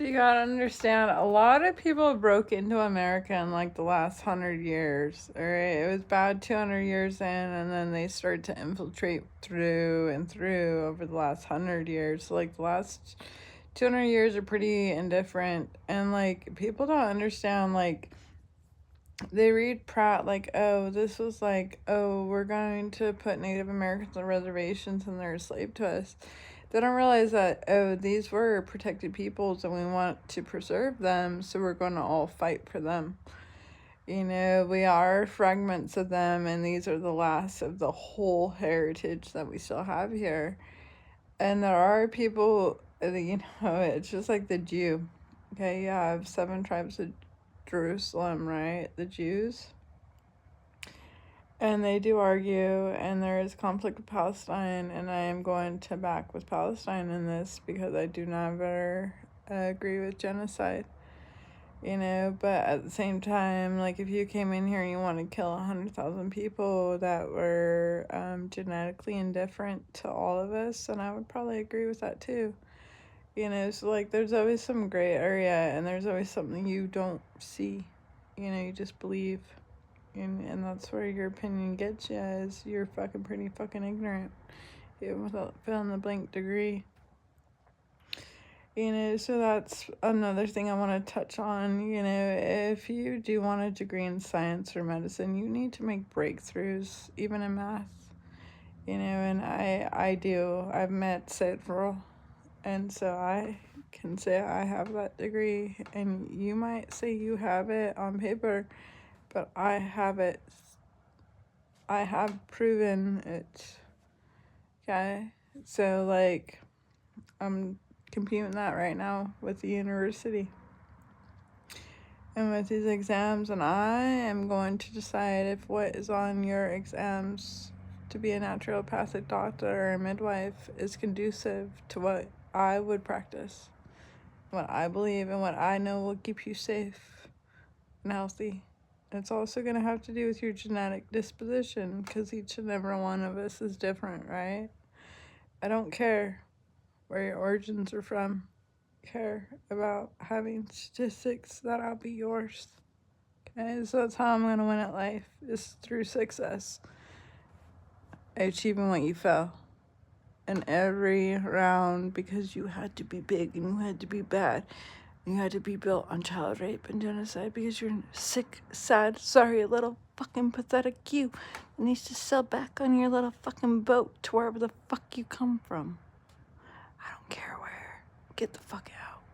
So you gotta understand, a lot of people broke into America in like the last 100 years. All right, it was bad 200 years in, and then they started to infiltrate through and through over the last 100 years. So like the last 200 years are pretty indifferent, and like people don't understand. Like they read Pratt like, oh, this was like, oh, we're going to put Native Americans on reservations and they're a slave to us. They don't realize that, oh, these were protected peoples and we want to preserve them, so we're going to all fight for them. You know, we are fragments of them, and these are the last of the whole heritage that we still have here. And there are people, you know, it's just like the Jew. Okay, you have 7 tribes of Jerusalem, right? The Jews. And they do argue, and there is conflict with Palestine, and I am going to back with Palestine in this because I do never agree with genocide, you know. But at the same time, like if you came in here and you want to kill 100,000 people that were genetically indifferent to all of us, then I would probably agree with that too. You know, so like there's always some gray area, and there's always something you don't see, you know, you just believe. And that's where your opinion gets you, is you're fucking pretty fucking ignorant, even without filling the blank degree. You know, so that's another thing I want to touch on. You know, if you do want a degree in science or medicine, you need to make breakthroughs, even in math. You know, and I do. I've met several, and so I can say I have that degree, and you might say you have it on paper, but I have it. I have proven it. Okay, so like I'm computing that right now with the university and with these exams, and I am going to decide if what is on your exams to be a naturopathic doctor or a midwife is conducive to what I would practice, what I believe, and what I know will keep you safe and healthy. It's also going to have to do with your genetic disposition, because each and every one of us is different, right? I don't care where your origins are from. I care about having statistics that'll be yours. Okay, so that's how I'm going to win at life, is through success. Achieving what you felt in every round, because you had to be big and you had to be bad. You had to be built on child rape and genocide because you're sick, sad, sorry, little fucking pathetic you that needs to sail back on your little fucking boat to wherever the fuck you come from. I don't care where. Get the fuck out.